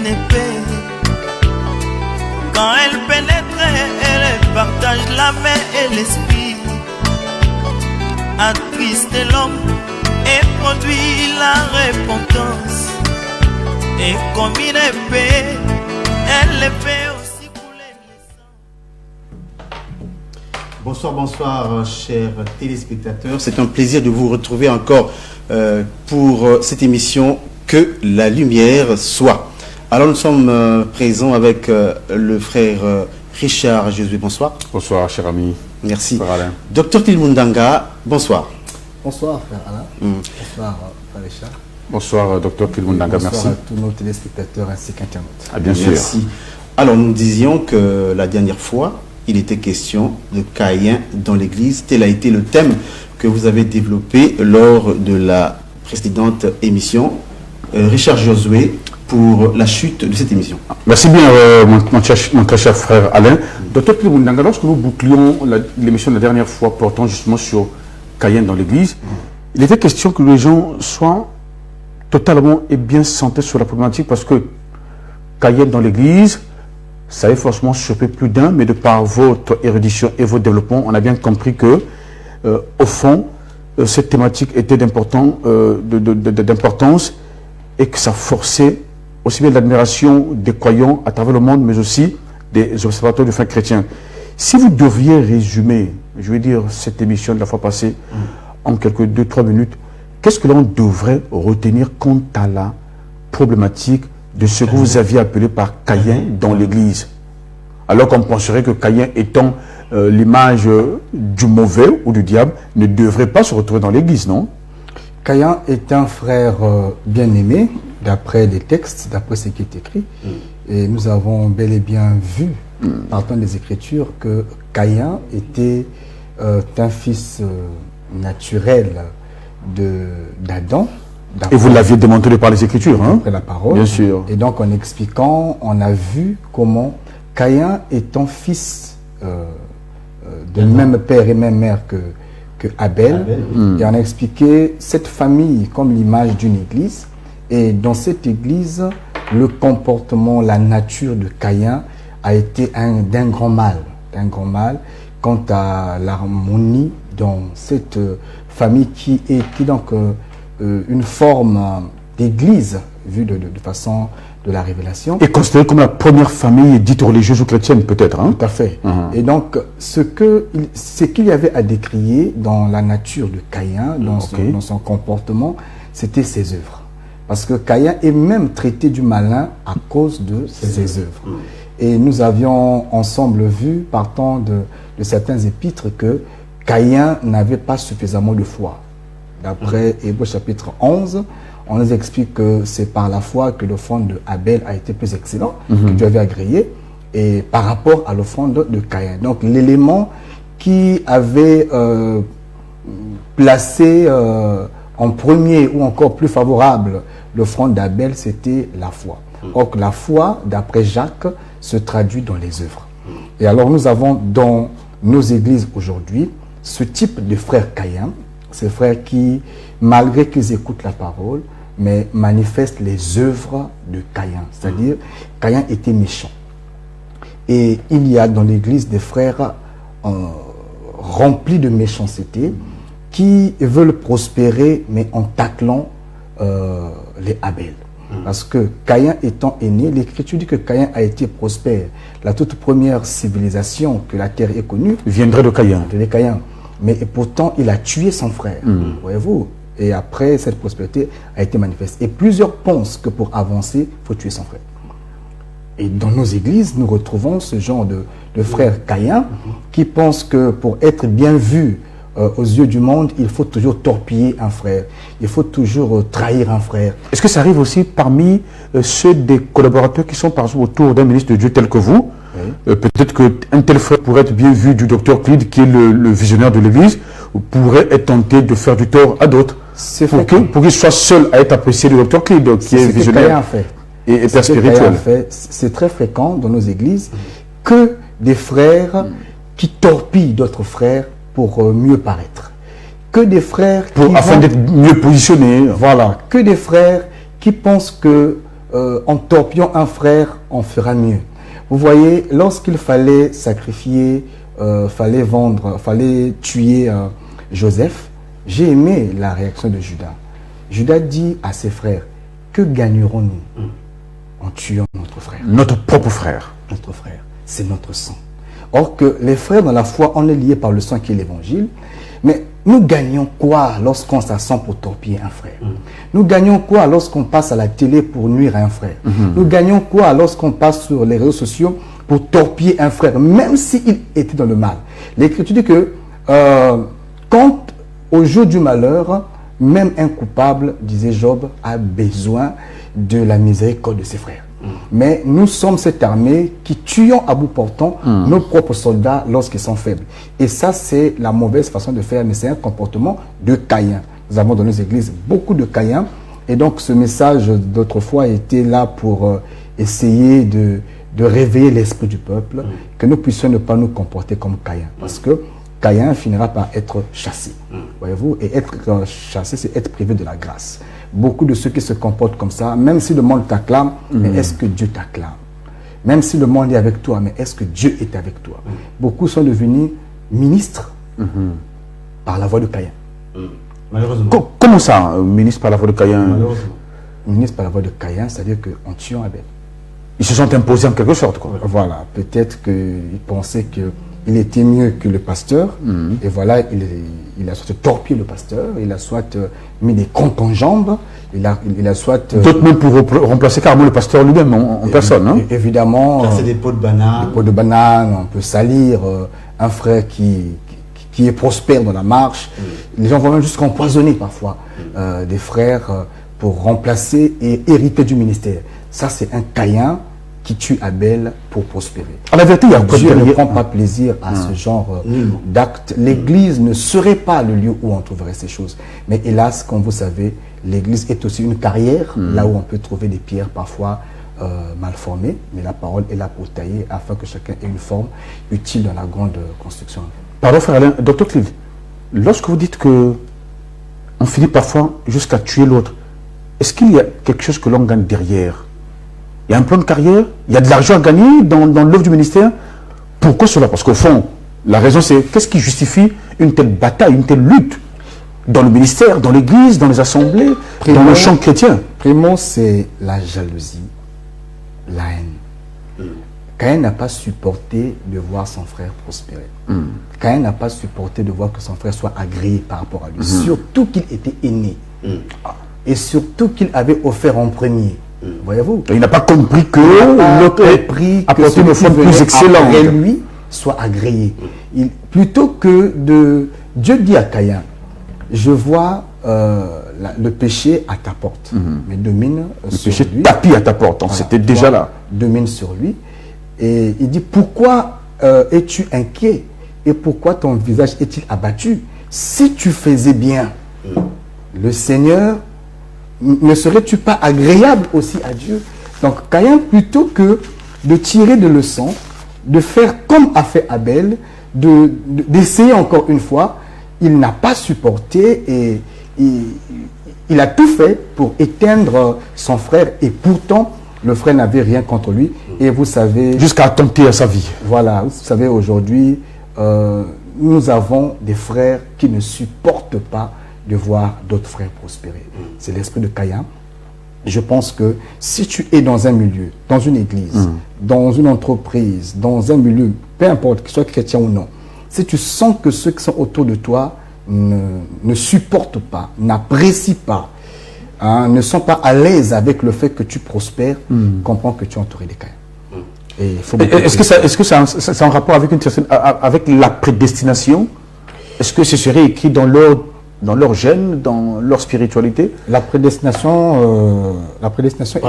une épée. Quand elle pénètre, elle partage la main et l'esprit. Attriste l'homme et produit la repentance. Et comme une épée, elle fait aussi couler le sang. Bonsoir, bonsoir, chers téléspectateurs. C'est un plaisir de vous retrouver encore pour cette émission Que la lumière soit. Alors nous sommes présents avec le frère Richard Josué. Bonsoir. Bonsoir, cher ami. Merci. Frère Alain. Docteur Kilmundanga, bonsoir. Bonsoir, frère Alain. Bonsoir, frère Richard. Bonsoir, docteur Kilmundanga. Merci. Bonsoir à tous nos téléspectateurs ainsi qu'internautes. Ah, bien sûr. Merci. Alors nous disions que la dernière fois, il était question de Caïn dans l'Église. Tel a été le thème que vous avez développé lors de la précédente émission. Richard Josué, pour la chute de cette émission. Merci bien, mon très cher frère Alain. Docteur Kilmundanga, lorsque nous bouclions l'émission de la dernière fois portant justement sur Caïn dans l'Église, il était question que les gens soient totalement et bien centrés sur la problématique, parce que Caïn dans l'Église, ça a forcément surpris plus d'un, mais de par votre érudition et votre développement, on a bien compris que, au fond, cette thématique était d'importance et que ça forçait aussi bien l'admiration des croyants à travers le monde, mais aussi des observateurs de foi chrétiens. Si vous deviez résumer, je veux dire, cette émission de la fois passée, en quelques 2-3 minutes, qu'est-ce que l'on devrait retenir quant à la problématique de ce que vous aviez appelé par Caïn dans l'Église? Alors qu'on penserait que Caïn étant l'image du mauvais ou du diable, ne devrait pas se retrouver dans l'Église, non? Caïn est un frère bien-aimé, d'après les textes, d'après ce qui est écrit. Et nous avons bel et bien vu, partant des Écritures, que Caïn était un fils naturel d'Adam. Et vous l'aviez démontré par les Écritures, hein? Après la parole. Bien sûr. Et donc, en expliquant, on a vu comment Caïn étant fils de même père et même mère que Abel. Et on a expliqué cette famille comme l'image d'une église. Et dans cette église, le comportement, la nature de Caïn a été d'un grand mal. Quant à l'harmonie dans cette famille qui est donc une forme d'église vue de façon de la révélation. Et considérée comme la première famille dite religieuse ou chrétienne, peut-être, hein? Tout à fait. Et donc, ce qu'il y avait à décrier dans la nature de Caïn, dans son comportement, c'était ses œuvres. Parce que Caïn est même traité du malin à cause de ses œuvres. Et nous avions ensemble vu, partant de certains épîtres, que Caïn n'avait pas suffisamment de foi. D'après Hébreux chapitre 11, on nous explique que c'est par la foi que l'offrande de Abel a été plus excellent, que Dieu avait agréé, et par rapport à l'offrande de Caïn. Donc l'élément qui avait placé en premier ou encore plus favorable l'offrande d'Abel, c'était la foi. Or la foi, d'après Jacques, se traduit dans les œuvres. Et alors nous avons dans nos églises aujourd'hui ce type de frères Caïn, ces frères qui, malgré qu'ils écoutent la parole, mais manifestent les œuvres de Caïn. C'est-à-dire, Caïn était méchant. Et il y a dans l'église des frères remplis de méchanceté qui veulent prospérer, mais en taclant les Abel. Parce que Caïn étant né, l'Écriture dit que Caïn a été prospère. La toute première civilisation que la terre ait connue viendrait de Caïn. Mais pourtant, il a tué son frère. Voyez-vous? Et après, cette prospérité a été manifeste. Et plusieurs pensent que pour avancer, il faut tuer son frère. Et dans nos églises, nous retrouvons ce genre de frères Caïn qui pensent que pour être bien vu aux yeux du monde, il faut toujours torpiller un frère. Il faut toujours trahir un frère. Est-ce que ça arrive aussi parmi ceux des collaborateurs qui sont par exemple autour d'un ministre de Dieu tel que vous? Peut-être qu'un tel frère pourrait être bien vu du docteur Clid, qui est le visionnaire de l'Église, ou pourrait être tenté de faire du tort à d'autres. Pour qu'il soit seul à être apprécié du docteur Clid, qui est visionnaire et père spirituel. C'est très fréquent dans nos églises que des frères qui torpillent d'autres frères pour mieux paraître. Que des frères afin d'être mieux positionnés. Voilà. Que des frères qui pensent que en torpillant un frère, on fera mieux. Vous voyez, lorsqu'il fallait sacrifier, fallait tuer Joseph, j'ai aimé la réaction de Judas. Judas dit à ses frères, que gagnerons-nous en tuant notre frère? Notre propre frère. Notre frère, c'est notre sang. Or que les frères dans la foi, on est liés par le sang qui est l'évangile. Mais nous gagnons quoi lorsqu'on s'assemble pour torpiller un frère? Nous gagnons quoi lorsqu'on passe à la télé pour nuire à un frère? Nous gagnons quoi lorsqu'on passe sur les réseaux sociaux pour torpiller un frère, même s'il était dans le mal? L'Écriture dit que quand au jour du malheur, même un coupable, disait Job, a besoin de la miséricorde de ses frères. Mais nous sommes cette armée qui tuons à bout portant nos propres soldats lorsqu'ils sont faibles. Et ça, c'est la mauvaise façon de faire, mais c'est un comportement de Caïn. Nous avons dans nos églises beaucoup de Caïns. Et donc, ce message d'autrefois était là pour essayer de réveiller l'esprit du peuple, que nous puissions ne pas nous comporter comme Caïn. Parce que Caïn finira par être chassé. Voyez-vous, et être chassé, c'est être privé de la grâce. Beaucoup de ceux qui se comportent comme ça, même si le monde t'acclame, mais est-ce que Dieu t'acclame? Même si le monde est avec toi, mais est-ce que Dieu est avec toi? Beaucoup sont devenus ministres par la voix de Caïn. Malheureusement. Comment ça, ministre par la voix de Caïn? Malheureusement. Ministre par la voix de Caïn, c'est-à-dire qu'en tuant Abel. Ils se sont imposés en quelque sorte, quoi. Voilà, peut-être qu'ils pensaient qu'il était mieux que le pasteur, et voilà, il a soit torpillé le pasteur, il a soit mis des comptes en jambes, il a soit... D'autres même pour remplacer carrément le pasteur lui-même en personne. Hein? Évidemment... Casser des pots de banane. Des pots de banane, on peut salir un frère qui est prospère dans la marche. Les gens vont même jusqu'à empoisonner parfois des frères pour remplacer et hériter du ministère. Ça, c'est un Caïn qui tue Abel pour prospérer. À la vérité, il y a Dieu ne prend pas plaisir à ce genre d'actes. L'Église ne serait pas le lieu où on trouverait ces choses. Mais hélas, comme vous savez, l'Église est aussi une carrière, là où on peut trouver des pierres parfois mal formées. Mais la parole est là pour tailler afin que chacun ait une forme utile dans la grande construction. Pardon, frère Alain, Dr. Clive, lorsque vous dites que on finit parfois jusqu'à tuer l'autre, est-ce qu'il y a quelque chose que l'on gagne derrière? Il y a un plan de carrière, il y a de l'argent à gagner dans l'œuvre du ministère. Pourquoi cela? Parce qu'au fond, la raison c'est qu'est-ce qui justifie une telle bataille, une telle lutte dans le ministère, dans l'église, dans les assemblées, dans le champ chrétien? Primo, c'est la jalousie, la haine. Caïn n'a pas supporté de voir son frère prospérer. Caïn n'a pas supporté de voir que son frère soit agréé par rapport à lui. Surtout qu'il était aîné. Et surtout qu'il avait offert en premier. Voyez-vous? Il n'a pas compris que l'autre apportait une forme plus excellente. Et lui soit agréé. Plutôt que de... Dieu dit à Caïn, je vois le péché à ta porte, mais domine sur lui. Le péché tapis à ta porte, voilà, c'était déjà là. Domine sur lui. Et il dit, pourquoi es-tu inquiet? Et pourquoi ton visage est-il abattu? Si tu faisais bien, le Seigneur, ne serais-tu pas agréable aussi à Dieu? Donc Caïn, plutôt que de tirer des leçons, de faire comme a fait Abel, d'essayer encore une fois, il n'a pas supporté et il a tout fait pour éteindre son frère, et pourtant le frère n'avait rien contre lui. Et vous savez... Jusqu'à attenter à sa vie. Voilà, vous savez, aujourd'hui, nous avons des frères qui ne supportent pas de voir d'autres frères prospérer. C'est l'esprit de Caïn. Je pense que si tu es dans un milieu, dans une église, dans une entreprise, dans un milieu, peu importe, qu'il soit chrétien ou non, si tu sens que ceux qui sont autour de toi ne supportent pas, n'apprécient pas, ne sont pas à l'aise avec le fait que tu prospères, comprends que tu es entouré des Caïns. Est-ce que ça a un rapport avec, avec la prédestination? Est-ce que ce serait écrit dans leur gène, dans leur spiritualité? La prédestination par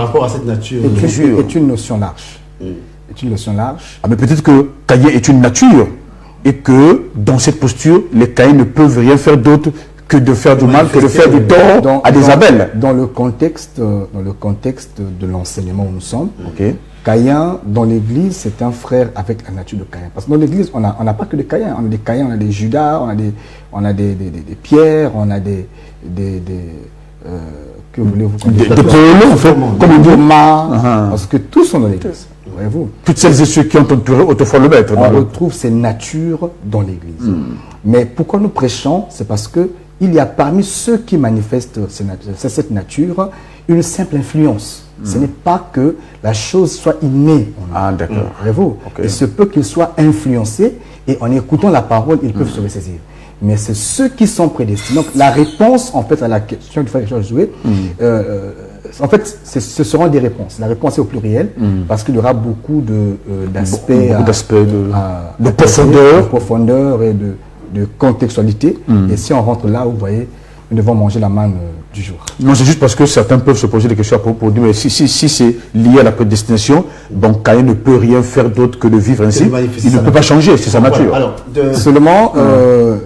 rapport à cette nature est une notion large. Est une notion large. Ah, mais peut-être que Caïn est une nature et que dans cette posture, les Caïns ne peuvent rien faire d'autre que de faire du mal, que de faire du tort à des Abel. Dans le contexte de l'enseignement où nous sommes, Caïn, dans l'église, c'est un frère avec la nature de Caïn. Parce que dans l'église, on n'a pas que des Caïns. On a des Caïns, on a des Judas, on a des Pierres, on a Que voulez-vous qu'on Des dise? pôles, en fait, comme on dit. Thomas, parce que tous sont dans l'église. Voyez-vous. Toutes celles et ceux qui ont entouré autrefois le maître. On retrouve ces natures dans l'église. Mais pourquoi nous prêchons? C'est parce que il y a parmi ceux qui manifestent cette nature une simple influence. Ce n'est pas que la chose soit innée. Ah, d'accord. Voyez-vous. Ok. Il se peut qu'ils soient influencés et en écoutant la parole, ils peuvent se ressaisir. Mais c'est ceux qui sont prédestinés. Donc la réponse, en fait, à la question du frère Richard Joué, en fait, ce seront des réponses. La réponse est au pluriel parce qu'il y aura beaucoup d'aspects de profondeur. profondeur et de contextualité. Et si on rentre là, vous voyez, nous devons manger la manne du jour. Non, c'est juste parce que certains peuvent se poser des questions pour dire, mais si c'est lié à la prédestination, donc Caïn ne peut rien faire d'autre que de vivre ainsi. Il ne peut pas changer, c'est sa nature. Voilà. Alors, Seulement,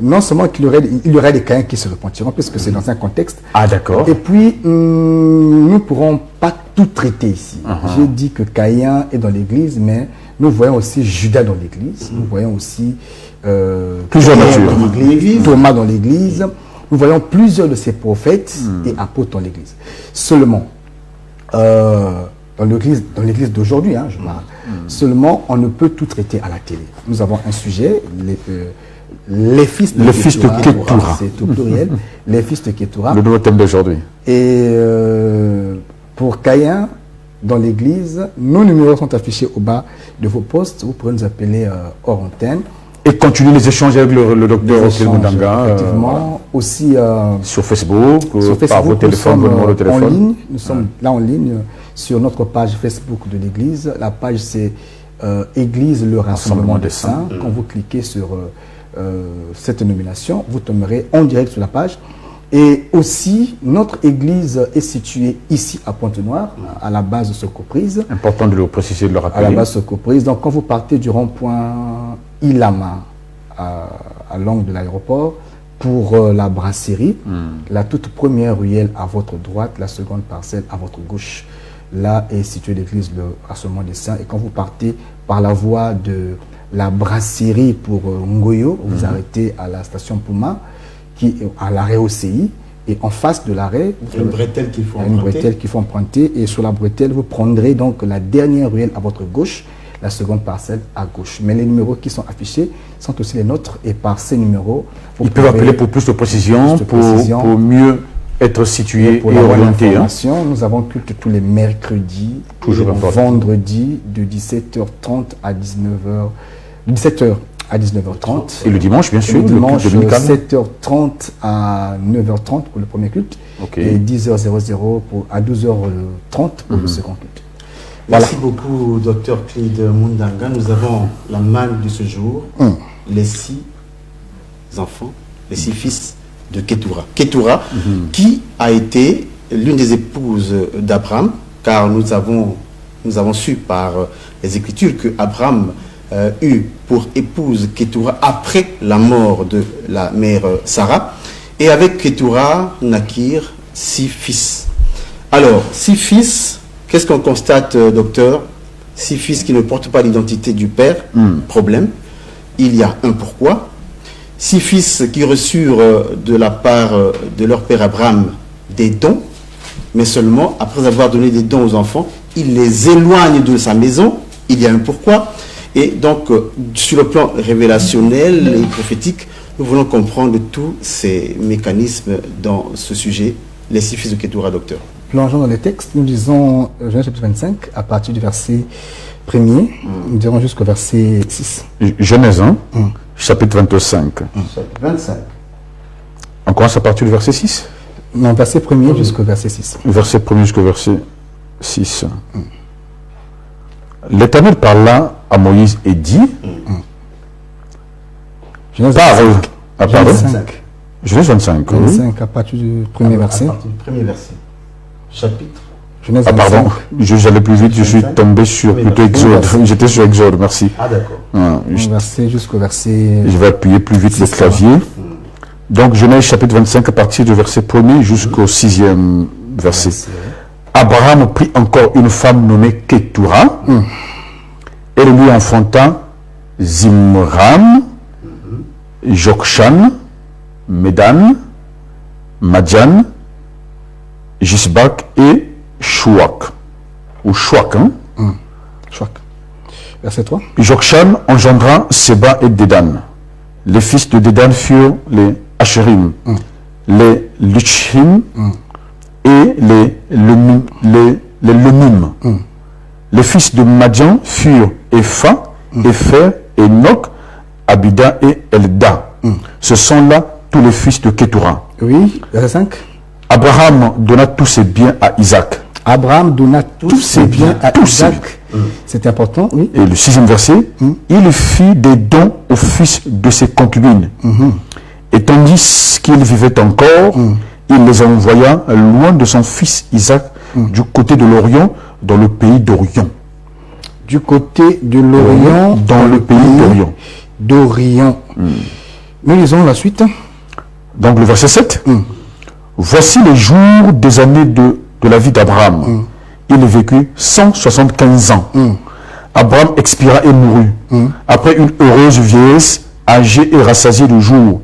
non seulement qu'il y aurait des Caïns qui se repentiront, puisque c'est dans un contexte. Ah, d'accord. Et puis, nous ne pourrons pas tout traiter ici. J'ai dit que Caïn est dans l'église, mais nous voyons aussi Judas dans l'église. Nous voyons aussi Plusieurs natures. Thomas dans l'église. Nous voyons plusieurs de ces prophètes et apôtres dans l'église. Seulement, dans l'église d'aujourd'hui, je parle, seulement on ne peut tout traiter à la télé. Nous avons un sujet, les fils de Ketura, c'est au pluriel, les fils de Ketura. Le nouveau thème d'aujourd'hui. Et pour Caïn, dans l'église, nos numéros sont affichés au bas de vos postes. Vous pourrez nous appeler hors antenne. Et continuer les échanges avec le docteur Okil Mundanga. Effectivement. Aussi sur Facebook, par vos téléphones, vos numéros de téléphone. En ligne, nous sommes là en ligne sur notre page Facebook de l'église. La page c'est Église le Rassemblement des Saints. Quand vous cliquez sur cette nomination, vous tomberez en direct sur la page. Et aussi, notre église est située ici à Pointe-Noire, à la base de Socoprise. Important de le préciser, de le rappeler. À la base de Socoprise. Donc, quand vous partez du rond-point Ilama, à l'angle de l'aéroport, pour la brasserie, la toute première ruelle à votre droite, la seconde parcelle à votre gauche, là est située l'église le Rassemblement des Saints. Et quand vous partez par la voie de la brasserie pour Ngoyo, vous arrêtez à la station Puma, qui est à l'arrêt OCI, et en face de l'arrêt, une bretelle qu'il faut emprunter. Et sur la bretelle, vous prendrez donc la dernière ruelle à votre gauche, la seconde parcelle à gauche. Mais les numéros qui sont affichés sont aussi les nôtres, et par ces numéros, ils peuvent appeler pour plus de précision, pour mieux être situé et orienté. Nous avons culte tous les mercredis, vendredis de 17h30 à 19h, 17h à 19h30. Et le dimanche, bien sûr. Le dimanche, 7h30 à 9h30 pour le premier culte. Et 10h00 à 12h30 pour le second culte. Merci beaucoup, Dr Clyde Mundanga. Nous avons la manne de ce jour, les 6 enfants, les 6 fils de Ketura. Ketura, qui a été l'une des épouses d'Abraham, car nous avons su par les Écritures que Abraham eut pour épouse Ketura après la mort de la mère Sarah, et avec Ketura naquirent 6 fils. Alors, 6 fils, qu'est-ce qu'on constate, docteur? 6 fils qui ne portent pas l'identité du père, problème. Il y a un pourquoi. 6 fils qui reçurent de la part de leur père Abraham des dons, mais seulement après avoir donné des dons aux enfants, il les éloigne de sa maison. Il y a un pourquoi. Et donc, sur le plan révélationnel et prophétique, nous voulons comprendre tous ces mécanismes dans ce sujet. Les 6 fils de Ketura, docteur. Plongeons dans les textes. Nous lisons Genèse chapitre 25, à partir du verset 1er, nous dirons jusqu'au verset 6. Genèse 1, chapitre 25. Chapitre 25. On commence à partir du verset 6? Non, verset 1er jusqu'au verset 6. Verset 1er jusqu'au verset 6. L'Éternel parla à Moïse et dit, Genèse 25. Genèse 25. 25 à partir du premier verset. À partir du premier verset. Chapitre. Genèse 25. Ah pardon, j'allais plus vite, je suis tombé sur plutôt Exode. J'étais sur Exode, merci. Ah d'accord. Verset jusqu'au verset... Je vais appuyer plus vite le clavier. Donc Genèse chapitre 25 à partir du verset 1er jusqu'au 6e verset. Abraham prit encore une femme nommée Ketura. Elle lui enfanta Zimram, Jokshan, Medan, Madian, Jishbak et Chouak. Ou Chouak, hein? Chouak. Verset 3. Jokshan engendra Seba et Dédan. Les fils de Dédan furent les Asherim, les Luchim et les Lumim. Les fils de Madian furent Epha, Epher, Enoch, Abida et Elda. Ce sont là tous les fils de Ketura. Oui, verset 5. Abraham donna tous ses biens à Isaac. Abraham donna tous ses biens à Isaac. C'est important, oui. Et le 6e verset, il fit des dons aux fils de ses concubines. Et tandis qu'il vivait encore, il les envoya loin de son fils Isaac, du côté de l'Orient, dans le pays d'Orient. Du côté de l'Orient, dans le pays d'Orient. Nous lisons la suite. Donc le verset 7. Voici les jours des années de la vie d'Abraham. Il vécut 175 ans. Abraham expira et mourut. Après une heureuse vieillesse, âgé et rassasié de jour.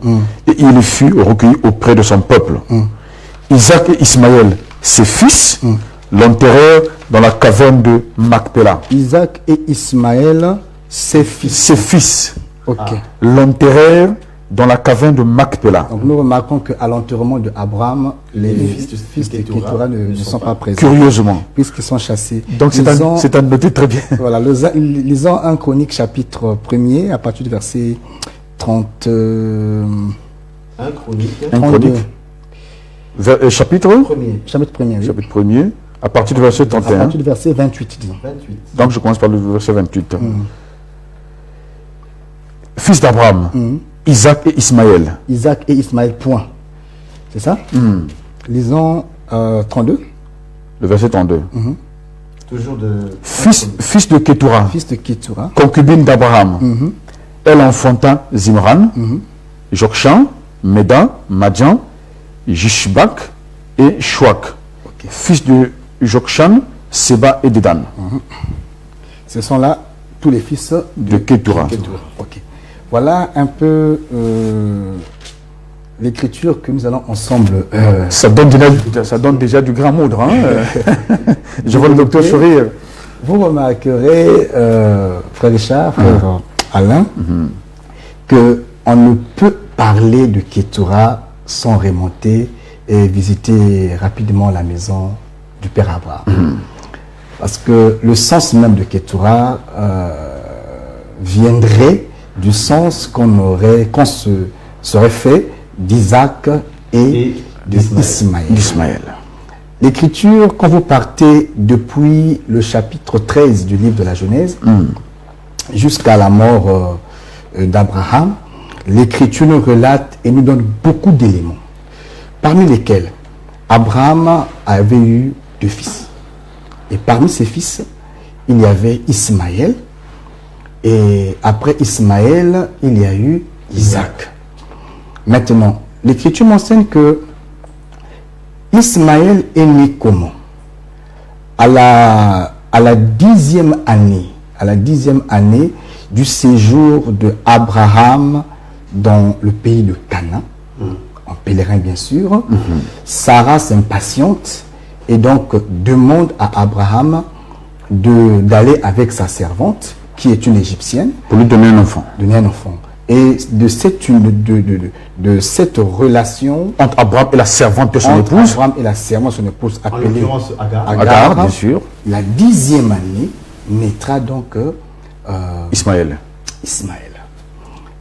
Et il fut recueilli auprès de son peuple. Isaac et Ismaël, ses fils, l'enterrèrent dans la caverne de Macpéla. Isaac et Ismaël, ses fils. Ses fils. Ok. L'enterrèrent dans la caverne de Macpéla. Donc nous remarquons qu'à l'enterrement de Abraham, les fils de Ketura ne sont pas présents. Curieusement. Puisqu'ils sont chassés. Donc c'est à noter très bien. Voilà, lisons 1 Chronique chapitre 1er à partir du verset 30. 1 Chronique. 32. Chapitre 1er. Chapitre 1er. Oui. Chapitre 1er, à partir du verset 31. À partir du verset 28, disons. 28. Donc je commence par le verset 28. Fils d'Abraham, Isaac et Ismaël. Isaac et Ismaël, point. C'est ça? Lisons 32. Le verset 32. Toujours de... Fils de Ketura. Fils de Ketura. Concubine d'Abraham. Elle enfanta Zimran, Jokshan, Méda, Madian, Jishbak et Chouak. Fils de Jokshan, Seba et Dédan. Ce sont là tous les fils de Ketura. Ok. Voilà un peu l'écriture que nous allons ensemble. Ça donne déjà du grand moudre. Hein. Je vois le docteur sourire. Vous remarquerez, frère Richard, frère Alain, qu'on ne peut parler de Ketura sans remonter et visiter rapidement la maison du Père Abraham. Parce que le sens même de Ketura viendrait du sens qu'on se serait fait d'Isaac et d'Ismaël. L'écriture, quand vous partez depuis le chapitre 13 du livre de la Genèse jusqu'à la mort d'Abraham, l'écriture nous relate et nous donne beaucoup d'éléments, parmi lesquels Abraham avait eu 2 fils. Et parmi ses fils, il y avait Ismaël. Et après Ismaël, il y a eu Isaac. Maintenant, l'écriture m'enseigne que Ismaël est né comment? À la 10e année, du séjour de Abraham dans le pays de Canaan, en pèlerin bien sûr, Sarah s'impatiente et donc demande à Abraham d'aller avec sa servante, qui est une Égyptienne, pour lui donner un enfant. Et de cette relation entre Abraham et la servante de son épouse, appelée Agar, bien sûr, la 10e année naîtra donc Ismaël.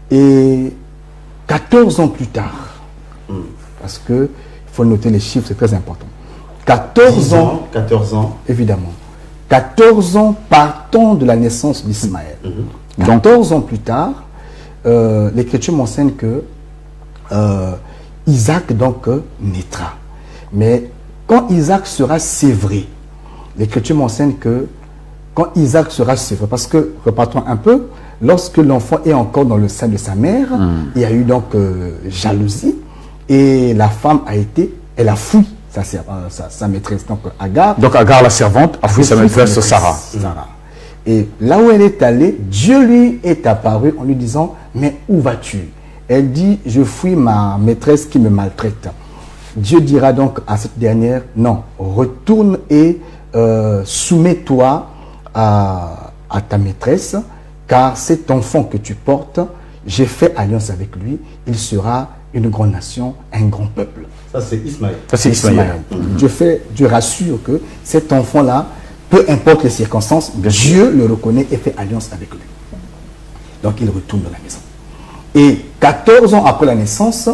Et 14 ans plus tard, parce que il faut noter les chiffres, c'est très important. 14 ans, évidemment. 14 ans partant de la naissance d'Ismaël. 14 ans plus tard, l'écriture m'enseigne que Isaac donc naîtra. Mais quand Isaac sera sévré, l'écriture m'enseigne que quand Isaac sera sévré, parce que, repartons un peu, lorsque l'enfant est encore dans le sein de sa mère, il y a eu donc jalousie, et la femme elle a fui sa maîtresse, donc Agar. Donc Agar, la servante, a fui sa maîtresse Sarah. Et là où elle est allée, Dieu lui est apparu en lui disant, mais où vas-tu? Elle dit, je fuis ma maîtresse qui me maltraite. Dieu dira donc à cette dernière, non, retourne et soumets-toi à ta maîtresse, car cet enfant que tu portes, j'ai fait alliance avec lui, il sera une grande nation, un grand peuple. Ça, c'est Ismaël. Ça, c'est Ismaël. Dieu rassure que cet enfant-là, peu importe les circonstances, Dieu le reconnaît et fait alliance avec lui. Donc, il retourne dans la maison. Et 14 ans après la naissance,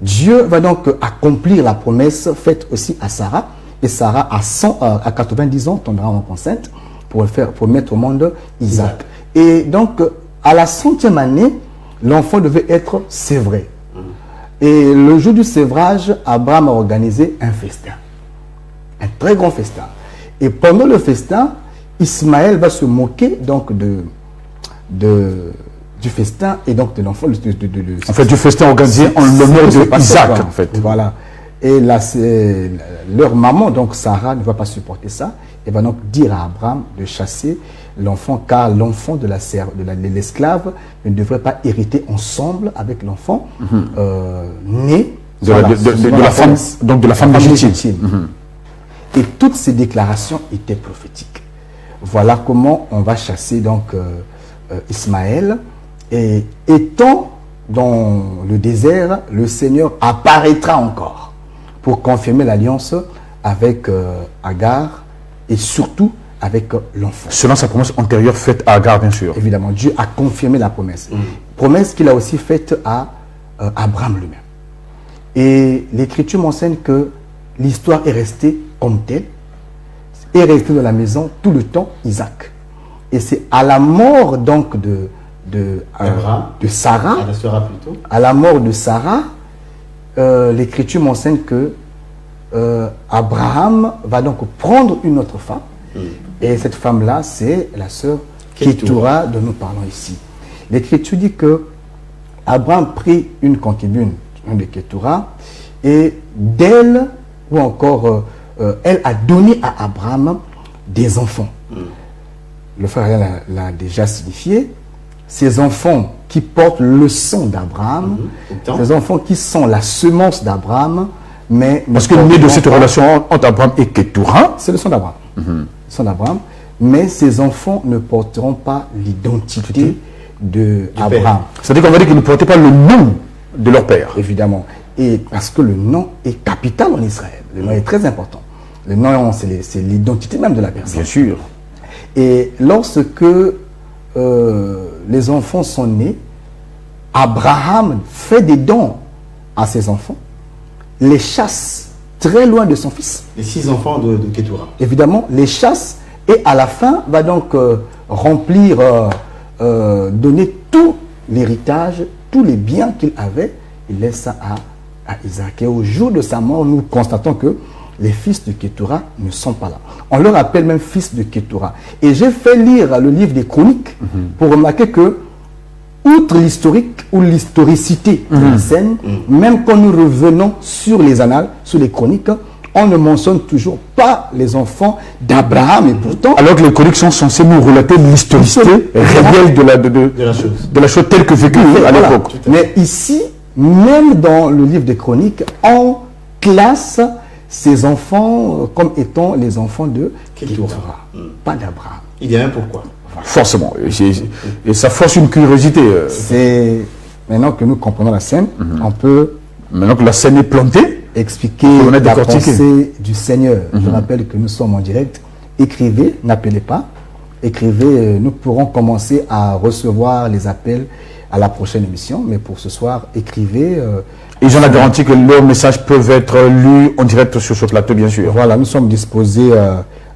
Dieu va donc accomplir la promesse faite aussi à Sarah. Et Sarah, à 90 ans, tombera enceinte pour mettre au monde Isaac. Et donc, à la 100e année, l'enfant devait être sévré. Et le jour du sévrage, Abraham a organisé un festin. Un très grand festin. Et pendant le festin, Ismaël va se moquer donc du festin et donc de l'enfant. En fait, du festin organisé en l'honneur d'Isaac, en fait. Voilà. Et là, leur maman, donc Sarah, ne va pas supporter ça. Elle va donc dire à Abraham de chasser l'enfant, car l'enfant de l'esclave ne devrait pas hériter ensemble avec l'enfant né de la femme, donc de la femme légitime. Et toutes ces déclarations étaient prophétiques. Voilà comment on va chasser donc Ismaël. Et étant dans le désert, le Seigneur apparaîtra encore pour confirmer l'alliance avec Agar et surtout avec l'enfant. Selon sa promesse antérieure faite à Agar, bien sûr. Évidemment, Dieu a confirmé la promesse. Promesse qu'il a aussi faite à Abraham lui-même. Et l'Écriture m'enseigne que l'histoire est restée comme telle, est restée dans la maison tout le temps Isaac. Et c'est à la mort donc de Sarah, à la mort de Sarah, l'Écriture m'enseigne que Abraham va donc prendre une autre femme. Et cette femme-là, c'est la sœur Kétura dont nous parlons ici. L'Écriture dit que Abraham prit une concubine de Kétura et d'elle, ou encore, elle a donné à Abraham des enfants. Le frère l'a déjà signifié. Ces enfants qui portent le sang d'Abraham, ces enfants qui sont la semence d'Abraham, mais... Parce que né de cette relation entre Abraham et Kétura, c'est le sang d'Abraham. Le sang d'Abraham. Mais ces enfants ne porteront pas l'identité d'Abraham. C'est-à-dire qu'on va dire qu'ils ne portaient pas le nom de leur père. Évidemment. Et parce que le nom est capital en Israël. Le nom est très important. Le nom, c'est l'identité même de la personne. Bien sûr. Et lorsque les enfants sont nés, Abraham fait des dons à ses enfants, les chasse très loin de son fils. Les 6 enfants de Kétura. Évidemment, les chasse et à la fin va donc remplir, donner tout l'héritage, tous les biens qu'il avait, il laisse ça à Isaac. Et au jour de sa mort, nous constatons que les fils de Kétura ne sont pas là. On leur appelle même fils de Kétura. Et j'ai fait lire le livre des Chroniques pour remarquer que, outre l'historique ou l'historicité de la scène, même quand nous revenons sur les annales, sur les Chroniques, on ne mentionne toujours pas les enfants d'Abraham. Et pourtant, alors que les Chroniques sont censées nous relater l'historicité réelle de la chose telle que vécue à l'époque. Mais ici, même dans le livre des Chroniques, on classe ces enfants comme étant les enfants de Kétura, pas d'Abraham. Il y a un pourquoi. Forcément. Et ça force une curiosité. C'est maintenant que nous comprenons la scène, on peut... Maintenant que la scène est plantée, expliquer la pensée du Seigneur. Je rappelle que nous sommes en direct. Écrivez, n'appelez pas. Écrivez, nous pourrons commencer à recevoir les appels à la prochaine émission. Mais pour ce soir, écrivez. Et j'en ai garanti que leurs messages peuvent être lus en direct sur ce plateau, bien sûr. Voilà, nous sommes disposés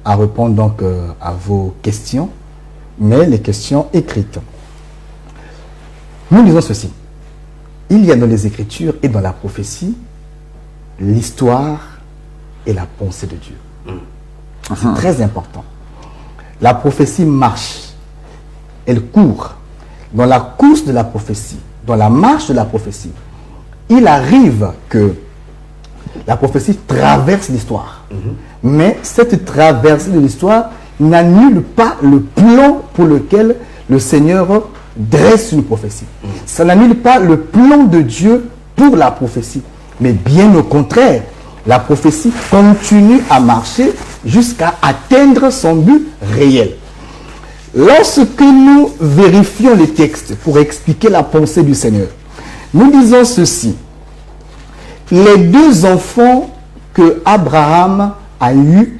à répondre donc à vos questions, mais les questions écrites. Nous disons ceci. Il y a dans les Écritures et dans la prophétie l'histoire et la pensée de Dieu. C'est très important. La prophétie marche, elle court. Dans la course de la prophétie, dans la marche de la prophétie, il arrive que la prophétie traverse l'histoire. Mais cette traversée de l'histoire n'annule pas le plan pour lequel le Seigneur dresse une prophétie. Ça n'annule pas le plan de Dieu pour la prophétie. Mais bien au contraire, la prophétie continue à marcher jusqu'à atteindre son but réel. Lorsque nous vérifions les textes pour expliquer la pensée du Seigneur, nous disons ceci. Les deux enfants que Abraham a eus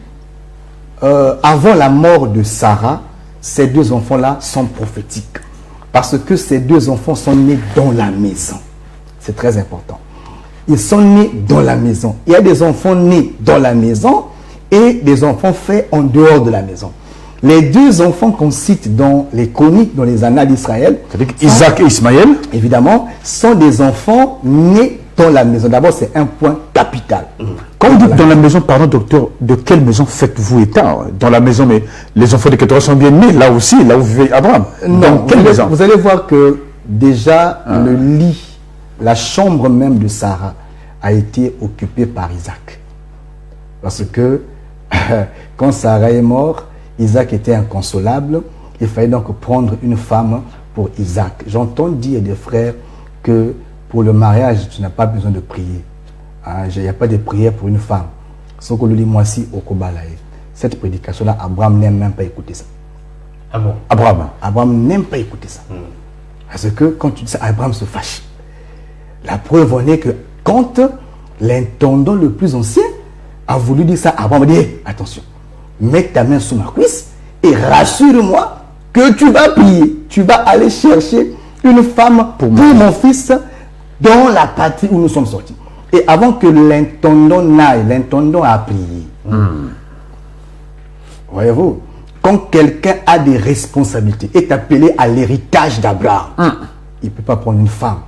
avant la mort de Sarah, ces deux enfants-là sont prophétiques. Parce que ces deux enfants sont nés dans la maison. C'est très important. Ils sont nés dans la maison. Il y a des enfants nés dans la maison et des enfants faits en dehors de la maison. Les deux enfants qu'on cite dans les chroniques, dans les annales d'Israël, c'est-à-dire Isaac et Ismaël, évidemment, sont des enfants nés dans la maison. D'abord, c'est un point capital. Quand vous dites dans la maison, pardon docteur, de quelle maison faites-vous état? Dans la maison, mais les enfants de Ketura sont bien nés, là aussi, là où vivait Abraham. Non, vous allez voir que déjà le lit, la chambre même de Sarah a été occupée par Isaac. Parce que quand Sarah est morte, Isaac était inconsolable. Il fallait donc prendre une femme pour Isaac. J'entends dire des frères que pour le mariage, tu n'as pas besoin de prier. Il n'y a pas de prière pour une femme. Ce que le moi si au Kobalae. Cette prédication-là, Abraham n'aime même pas écouter ça. Ah bon? Abraham n'aime pas écouter ça. Parce que quand tu dis ça, Abraham se fâche. La preuve en est que quand l'intendant le plus ancien a voulu dire ça, Abraham dit hey, attention, mets ta main sous ma cuisse et rassure-moi que tu vas prier. Tu vas aller chercher une femme pour mon fils dans la patrie où nous sommes sortis. Et avant que l'intendant n'aille, l'intendant a prié. Voyez-vous, quand quelqu'un a des responsabilités, est appelé à l'héritage d'Abraham, il ne peut pas prendre une femme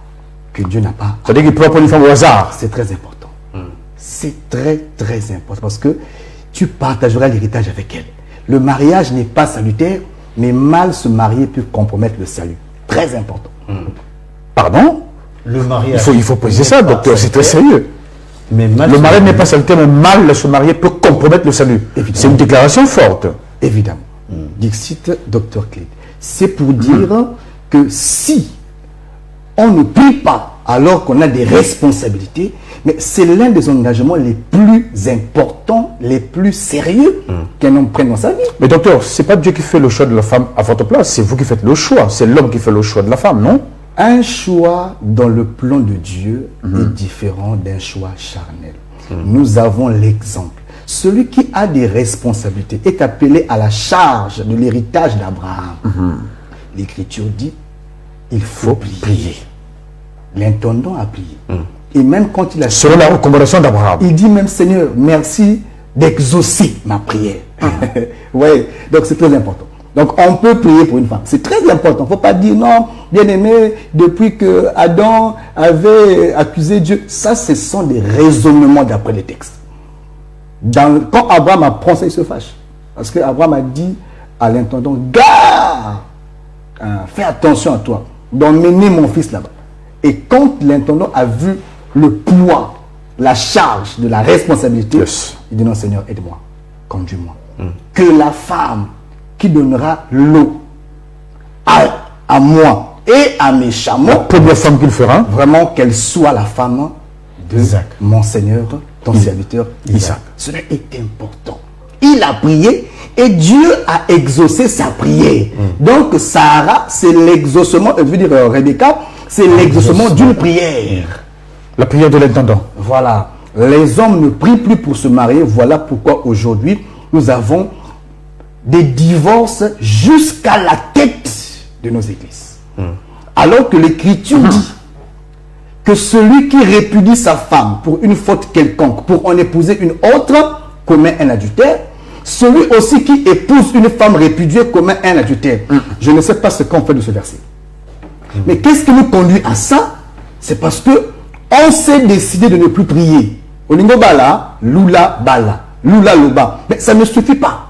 que Dieu n'a pas. C'est-à-dire qu'il peut pas prendre une femme au hasard. C'est très important. C'est très, très important parce que tu partageras l'héritage avec elle. Le mariage n'est pas salutaire, mais mal se marier peut compromettre le salut. Très important. Pardon? Le mariage. Il faut préciser ça, docteur, c'est très sérieux. Mais le mariage n'est pas salutaire, mais mal se marier peut compromettre le salut. C'est une déclaration forte. Évidemment. Dixit, docteur Clé. C'est pour dire que si on ne prie pas alors qu'on a des responsabilités, mais c'est l'un des engagements les plus importants, les plus sérieux qu'un homme prenne dans sa vie. Mais docteur, c'est pas Dieu qui fait le choix de la femme à votre place, c'est vous qui faites le choix. C'est l'homme qui fait le choix de la femme, non? Un choix dans le plan de Dieu est différent d'un choix charnel. Nous avons l'exemple. Celui qui a des responsabilités est appelé à la charge de l'héritage d'Abraham. L'Écriture dit, il faut prier. L'intendant a prié. Et même quand il a... Selon la recommandation d'Abraham. Il dit même, Seigneur, merci d'exaucer ma prière. Oui, donc c'est très important. Donc on peut prier pour une femme. C'est très important. Il ne faut pas dire non, bien aimé, depuis que Adam avait accusé Dieu. Ça, ce sont des raisonnements d'après les textes. Quand Abraham apprend ça, il se fâche. Parce qu'Abraham a dit à l'intendant, garde, fais attention à toi, d'emmener mon fils là-bas. Et quand l'intendant a vu le poids, la charge de la responsabilité, il dit non Seigneur, aide-moi, conduis-moi. Que la femme qui donnera l'eau à moi et à mes chameaux, la première femme qu'il fera, vraiment qu'elle soit la femme de mon Seigneur, ton serviteur Isaac. Cela est important. Il a prié et Dieu a exaucé sa prière. Donc Sarah, c'est l'exaucement, je veux dire Rebecca, c'est l'exaucement d'une prière. La prière de l'intendant. Voilà. Les hommes ne prient plus pour se marier. Voilà pourquoi aujourd'hui, nous avons des divorces jusqu'à la tête de nos églises. Alors que l'Écriture dit que celui qui répudie sa femme pour une faute quelconque, pour en épouser une autre, commet un adultère. Celui aussi qui épouse une femme répudiée commet un adultère. Je ne sais pas ce qu'on fait de ce verset. Mais qu'est-ce qui nous conduit à ça? C'est parce que on s'est décidé de ne plus prier. Olingo bala, lula bala, lula loba. Mais ça ne suffit pas.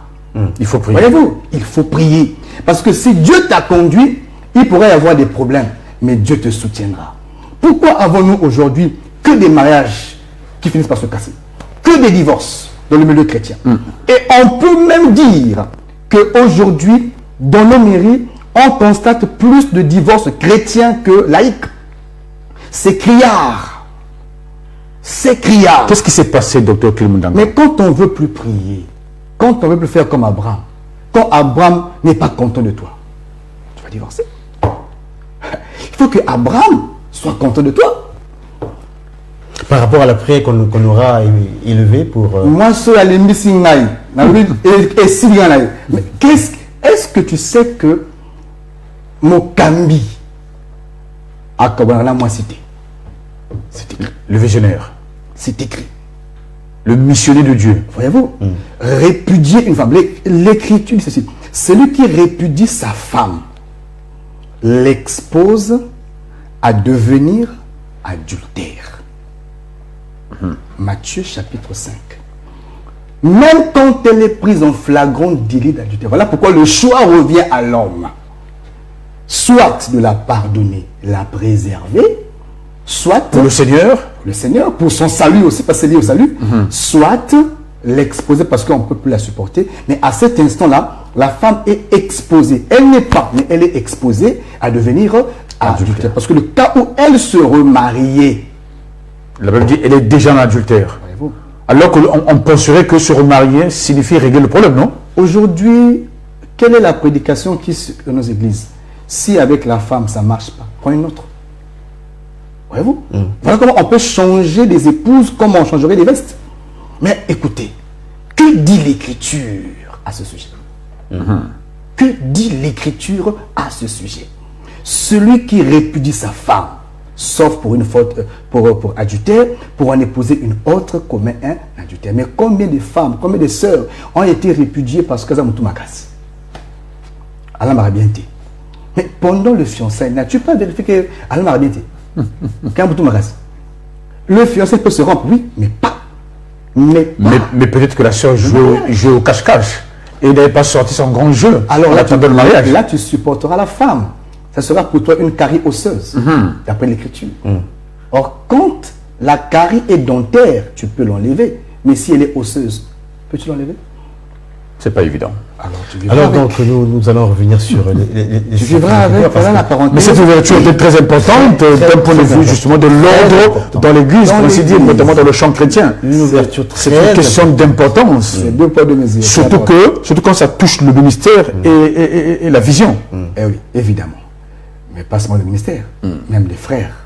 Il faut prier. Voyez-vous, il faut prier. Parce que si Dieu t'a conduit, il pourrait y avoir des problèmes. Mais Dieu te soutiendra. Pourquoi avons-nous aujourd'hui que des mariages qui finissent par se casser? Que des divorces dans le milieu chrétien. Et on peut même dire qu'aujourd'hui, dans nos mairies, on constate plus de divorces chrétiens que laïcs. C'est criard. s'écria. Qu'est-ce qui s'est passé, docteur Clément? Mais quand on ne veut plus prier, quand on ne veut plus faire comme Abraham, quand Abraham n'est pas content de toi, tu vas divorcer. Il faut que Abraham soit content de toi. Par rapport à la prière qu'on aura élevée pour... Moi, je suis à l'Embisingaï. Et Silianaï. Mais est-ce que tu sais que Mokambi à Kabbalah, moi, cité? C'est écrit. Le visionnaire. C'est écrit. Le missionnaire de Dieu. Voyez-vous, répudier une femme. L'écriture dit ceci. Celui qui répudie sa femme l'expose à devenir adultère. Matthieu chapitre 5. Même quand elle est prise en flagrant délit d'adultère. Voilà pourquoi le choix revient à l'homme. Soit de la pardonner, la préserver, soit Pour le Seigneur, pour son salut aussi, parce que c'est lié au salut, soit l'exposer parce qu'on ne peut plus la supporter. Mais à cet instant-là, la femme est exposée. Elle n'est pas, mais elle est exposée à devenir adultère. Parce que le cas où elle se remariait, la Bible dit elle est déjà en adultère. voyez-vous, Alors qu'on penserait que se remarier signifie régler le problème, non? aujourd'hui, quelle est la prédication qui est dans nos églises? Si avec la femme ça ne marche pas, prends une autre. Voyez-vous? Voilà comment on peut changer des épouses comme on changerait des vestes. Mais écoutez, que dit l'Écriture à ce sujet? Que dit l'Écriture à ce sujet? Celui qui répudie sa femme, sauf pour une faute, pour adultère, pour en épouser une autre commet un adultère. Mais combien de femmes, combien de sœurs ont été répudiées parce qu'elles ont tout ma casse? Allah m'a bien dit. Mais pendant le fiançailles, n'as-tu pas vérifié que Allah m'a bien dit? Quand tout ma casse, le fiançailles peut se rompre, oui, mais pas. Mais peut-être que la sœur jouait au cache-cache et n'avait pas sorti son grand jeu. alors là, le mariage. là, tu supporteras la femme. Ça sera pour toi une carie osseuse, d'après l'Écriture. Or, quand la carie est dentaire, tu peux l'enlever. Mais si elle est osseuse, peux-tu l'enlever? C'est pas évident. Alors, tu vivras Alors avec. donc nous allons revenir sur les Tu vivras avec, voilà la parenthèse. Mais cette ouverture est très importante d'un point de vue justement de l'ordre dans l'église, pour ainsi dire, notamment dans le champ chrétien. Une ouverture C'est très une question d'importance. C'est deux poids, deux mesures. Surtout quand ça touche le ministère et la vision. Eh oui, évidemment. Mais pas seulement le ministère, même les frères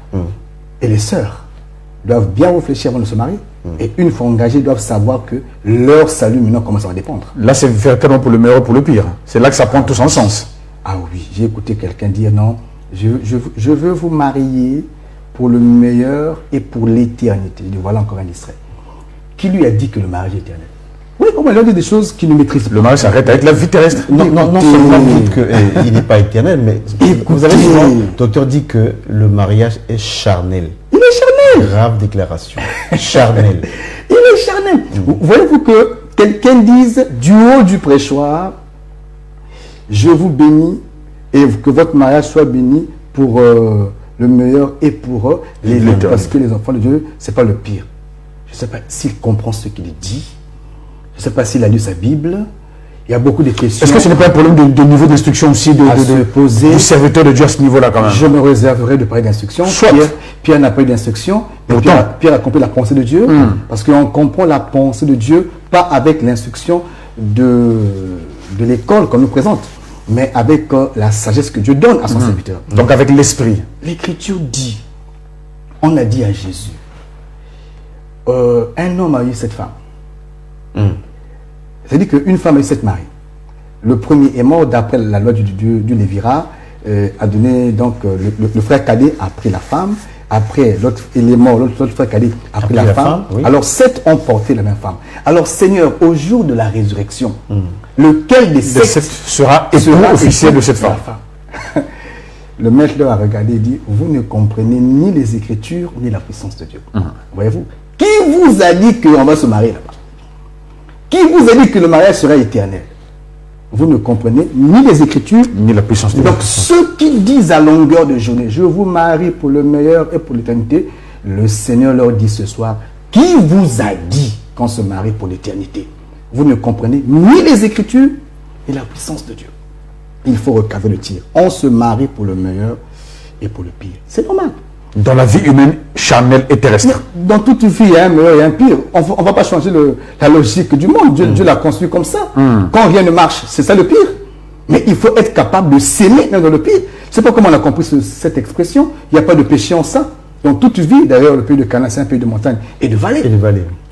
et les sœurs doivent bien réfléchir avant de se marier. Et une fois engagés, doivent savoir que leur salut maintenant commence à en dépendre. Là, c'est véritablement pour le meilleur ou pour le pire. C'est là que ça prend tout son sens. Ah oui, j'ai écouté quelqu'un dire non, je veux vous marier pour le meilleur et pour l'éternité. Il dit voilà encore un Israël. Qui lui a dit que le mariage est éternel? Oui, comment il a dit des choses qu'il ne maîtrise pas. Le mariage s'arrête avec la vie terrestre. Non seulement vous dites qu'il n'est pas éternel, mais vous avez souvent, le docteur dit que le mariage est charnel. Il est charnel. Grave déclaration. Charnel. Il est charnel. Voyez-vous que quelqu'un dise du haut du prêchoir, je vous bénis et que votre mariage soit béni pour le meilleur et pour l'éternité. Parce que les enfants de Dieu, ce n'est pas le pire. Je ne sais pas s'il comprend ce qu'il dit. Je ne sais pas s'il a lu sa Bible. Il y a beaucoup de questions. Est-ce que ce n'est pas un problème de niveau d'instruction aussi du serviteur de Dieu à ce niveau-là quand même? Je me réserverai de parler d'instruction. Pierre n'a pas eu d'instruction. Pierre a compris la pensée de Dieu. Parce qu'on comprend la pensée de Dieu pas avec l'instruction de l'école qu'on nous présente, mais avec la sagesse que Dieu donne à son serviteur. Donc avec l'esprit. L'Écriture dit, on a dit à Jésus, un homme a eu cette femme. C'est-à-dire qu'une femme a eu 7 maris. Le premier est mort d'après la loi du Lévira, a donné donc le frère cadet a pris la femme. Après, l'autre il est mort, l'autre frère cadet a pris la femme. Oui. Alors 7 ont porté la même femme. Alors Seigneur, au jour de la résurrection, lequel des 7 sera officiel de cette femme? Le maître leur a regardé et dit, vous ne comprenez ni les Écritures ni la puissance de Dieu. Voyez-vous? Qui vous a dit qu'on va se marier là-bas? Qui vous a dit que le mariage sera éternel? Vous ne comprenez ni les Écritures, ni la puissance de Dieu. Donc ceux qui disent à longueur de journée, je vous marie pour le meilleur et pour l'éternité, le Seigneur leur dit ce soir, qui vous a dit qu'on se marie pour l'éternité? Vous ne comprenez ni les Écritures, ni la puissance de Dieu. Il faut recadrer le tir. On se marie pour le meilleur et pour le pire. C'est normal. Dans la vie humaine, charnelle et terrestre. Dans toute vie, il y a un meilleur et un pire. On ne va pas changer la logique du monde. Dieu l'a construit comme ça. Quand rien ne marche, c'est ça le pire. Mais il faut être capable de s'aimer dans le pire. Je ne sais pas comment on a compris cette expression. Il n'y a pas de péché en ça. Dans toute vie, d'ailleurs, le pays de Canaan, c'est un pays de montagne et de vallée.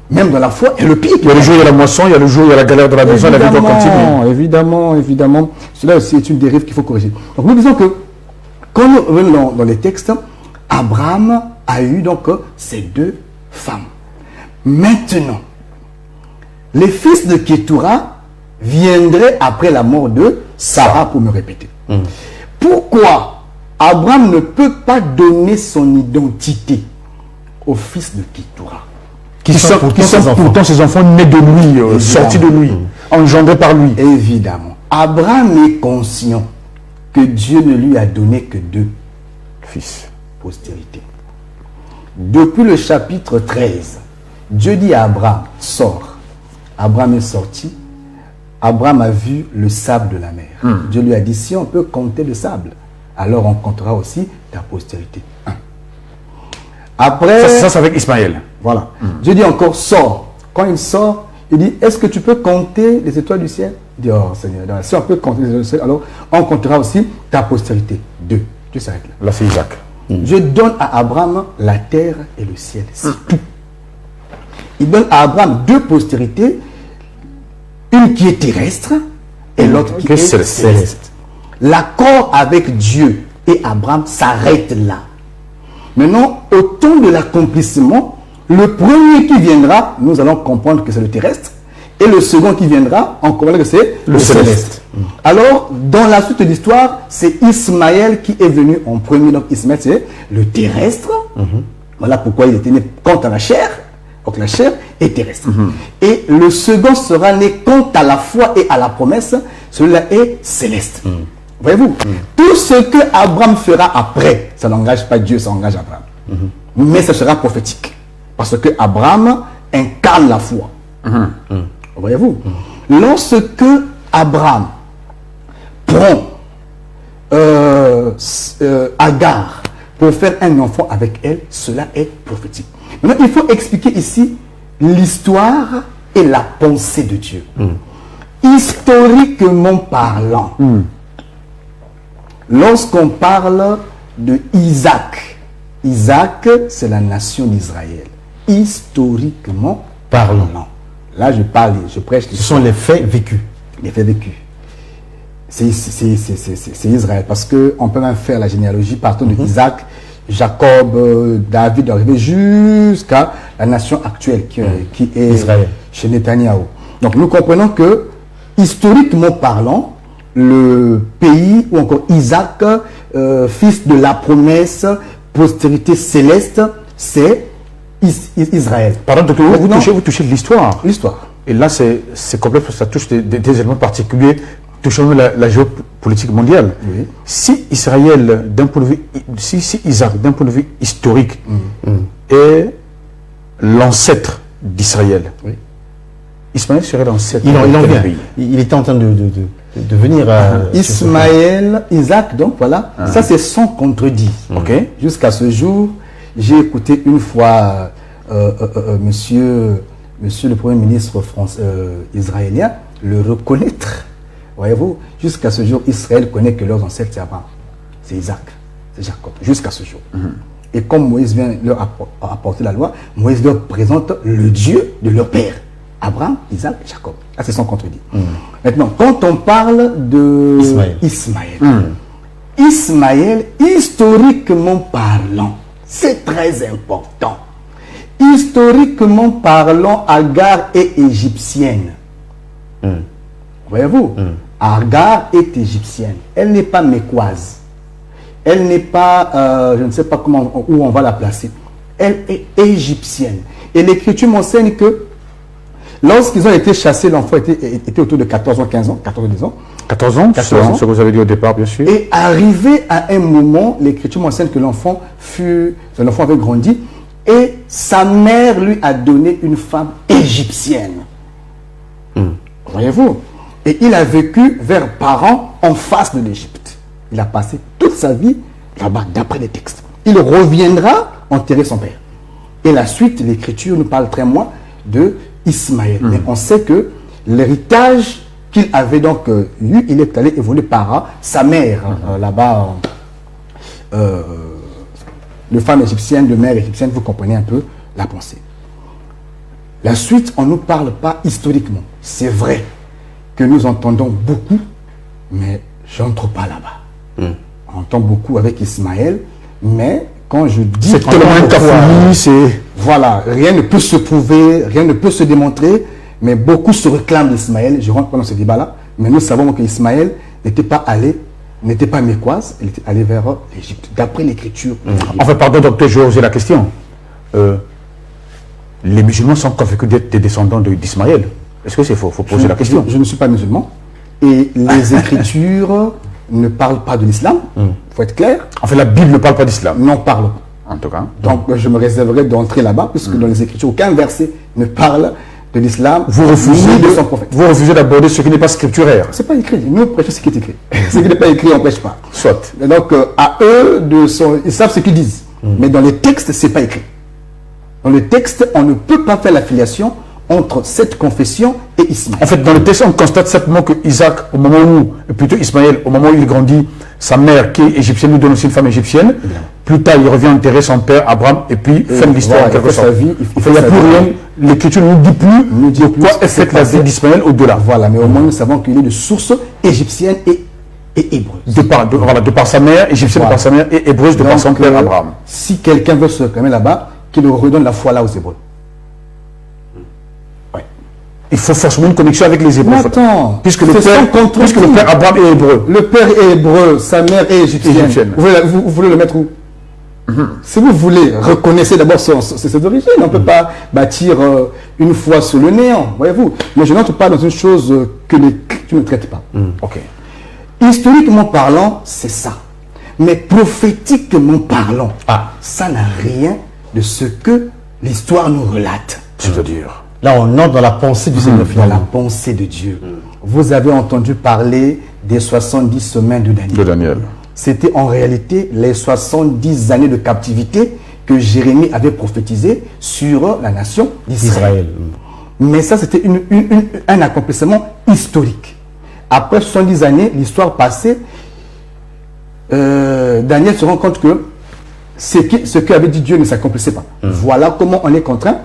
Même dans la foi, et le pire. Il y a le jour, il y a la moisson, il y a le jour, il y a la galère de la maison, la vie doit continuer. Évidemment. Cela aussi est une dérive qu'il faut corriger. Donc nous disons que, quand nous revenons dans les textes, Abraham a eu donc ces deux femmes. Maintenant, les fils de Ketura viendraient après la mort de Sarah, pour me répéter. Pourquoi Abraham ne peut pas donner son identité aux fils de Ketura, qui sont pourtant ses enfants nés de lui, sortis de lui, engendrés par lui. Évidemment. Abraham est conscient que Dieu ne lui a donné que deux Fils. Postérité. Depuis le chapitre 13, Dieu dit à Abraham, sors. Abraham est sorti. Abraham a vu le sable de la mer. Dieu lui a dit, si on peut compter le sable, alors on comptera aussi ta postérité. Après, ça c'est avec Ismaël. Voilà. Dieu dit encore, sors. Quand il sort, il dit, est-ce que tu peux compter les étoiles du ciel? Il dit, oh Seigneur, si on peut compter les étoiles du ciel, alors on comptera aussi ta postérité. Deux. Dieu s'arrête là. Là c'est Isaac. Dieu donne à Abraham la terre et le ciel. C'est tout. Il donne à Abraham deux postérités, une qui est terrestre et l'autre qui est céleste. L'accord avec Dieu et Abraham s'arrête là. Maintenant, au temps de l'accomplissement, le premier qui viendra, nous allons comprendre que c'est le terrestre, et le second qui viendra, on comprendra que c'est le céleste. Alors, dans la suite de l'histoire, c'est Ismaël qui est venu en premier. Donc, Ismaël, c'est le terrestre. Voilà pourquoi il était né quant à la chair. Donc, la chair est terrestre. Et le second sera né quant à la foi et à la promesse. Celui-là est céleste. Voyez-vous, tout ce que Abraham fera après, ça n'engage pas Dieu, ça engage Abraham. Mais ça sera prophétique. Parce que Abraham incarne la foi. Voyez-vous, lorsque Abraham prend Agar pour faire un enfant avec elle, cela est prophétique. Maintenant, il faut expliquer ici l'histoire et la pensée de Dieu. Historiquement parlant, lorsqu'on parle de Isaac, Isaac, c'est la nation d'Israël. Historiquement parlant. Là, je prêche. Ce sont les faits vécus. Les faits vécus. C'est Israël. Parce qu'on peut même faire la généalogie partant de Isaac, Jacob, David, arriver jusqu'à la nation actuelle qui est Israël, chez Netanyahou. Donc nous comprenons que, historiquement parlant, le pays, ou encore Isaac, fils de la promesse, postérité céleste, c'est Israël. Pardon, donc vous touchez l'histoire. L'histoire. Et là, c'est complexe parce que ça touche des éléments particuliers touchant la géopolitique mondiale. Oui. Si Israël, d'un point de vue, si Isaac, d'un point de vue historique, est l'ancêtre d'Israël, Ismaël serait l'ancêtre. Il était en train de venir à... Ismaël, Isaac, donc voilà, ça c'est sans contredit. Jusqu'à ce jour, j'ai écouté une fois monsieur le Premier ministre israélien le reconnaître. Voyez-vous, jusqu'à ce jour, Israël connaît que leurs ancêtres, c'est Abraham, c'est Isaac, c'est Jacob, jusqu'à ce jour. Et comme Moïse vient leur apporter la loi, Moïse leur présente le Dieu de leur père, Abraham, Isaac, Jacob. Là, c'est sans contredit. Maintenant, quand on parle de Ismaël, historiquement parlant, c'est très important. Historiquement parlant, Agar est égyptienne. Voyez-vous, Agar est égyptienne. Elle n'est pas mécoise. Elle n'est pas, je ne sais pas où on va la placer. Elle est égyptienne. Et l'Écriture m'enseigne que lorsqu'ils ont été chassés, l'enfant était autour de 14 ans, 15 ans, 14 ans. 14 ans, c'est ce que vous avez dit au départ, bien sûr. Et arrivé à un moment, l'Écriture m'enseigne que l'enfant avait grandi et sa mère lui a donné une femme égyptienne. Voyez-vous? Et il a vécu vers Paran, en face de l'Égypte. Il a passé toute sa vie là-bas, d'après les textes. il reviendra enterrer son père. Et la suite, l'Écriture nous parle très moins de Ismaël. Mais on sait que l'héritage qu'il avait donc eu, il est allé évoluer par sa mère, là-bas, de femme égyptienne, de mère égyptienne, vous comprenez un peu la pensée. La suite, on ne nous parle pas historiquement. C'est vrai que nous entendons beaucoup, mais j'entre pas là-bas. On entend beaucoup avec Ismaël, mais quand je dis... C'est tellement une cafouille, c'est... Voilà, rien ne peut se prouver, rien ne peut se démontrer, mais beaucoup se réclament d'Ismaël. Je rentre pas dans ce débat-là, mais nous savons qu'Ismaël n'était pas mécoise, il était allé vers l'Égypte, d'après l'Écriture. En fait, pardon, docteur, je vais poser la question. Les musulmans sont convaincus d'être des descendants d'Ismaël. Est-ce que c'est faux? Il faut poser la question. Je ne suis pas musulman. Et les Écritures ne parlent pas de l'islam. Il faut être clair. En fait, la Bible ne parle pas d'islam. Non, parle. En tout cas. Donc, je me réserverai d'entrer là-bas, puisque dans les Écritures, aucun verset ne parle de l'islam. Vous refusez de son prophète. Vous refusez d'aborder ce qui n'est pas scripturaire. C'est pas écrit. Nous prêchons ce qui est écrit. Ce qui n'est pas écrit, on ne prêche pas. Soit. Et donc, à eux, ils savent ce qu'ils disent. Mais dans les textes, ce n'est pas écrit. Dans le texte, on ne peut pas faire l'affiliation entre cette confession et Ismaël. En fait, dans le texte, on constate simplement que Isaac, au moment où, plutôt Ismaël, au moment où il grandit, sa mère, qui est égyptienne, lui donne aussi une femme égyptienne. Plus tard, il revient enterrer son père, Abraham, et puis fin de l'histoire, voilà, en quelque sorte. il n'y a plus rien. L'Écriture ne nous dit plus de quoi est faite la vie d'Ismaël au-delà. Voilà, mais au moins, nous savons qu'il est de source égyptienne et hébreuse. De par sa mère, égyptienne, de par sa mère, et hébreuse, de par son père, Abraham. Si quelqu'un veut se réclamer là-bas, qu'il redonne la foi là aux Hébreux. Ouais. Il faut forcément une connexion avec les Hébreux. Attends, puisque le père Abraham est hébreu. Le père est hébreu, sa mère est égyptienne. Vous voulez le mettre où? Si vous voulez, reconnaissez d'abord ses origines. On ne peut pas bâtir une foi sur le néant, voyez-vous. Mais je n'entre pas dans une chose que l'Écriture ne traite pas. Ok. Historiquement parlant, c'est ça. Mais prophétiquement parlant, ça n'a rien de ce que l'histoire nous relate. C'est-à-dire, là, on entre dans la pensée du Seigneur. Dans la pensée de Dieu. Vous avez entendu parler des 70 semaines de Daniel. de Daniel. C'était en réalité les 70 années de captivité que Jérémie avait prophétisé sur la nation d'Israël. Mais ça, c'était un accomplissement historique. Après 70 années, l'histoire passée, Daniel se rend compte que ce qu'avait dit Dieu ne s'accomplissait pas. Voilà comment on est contraint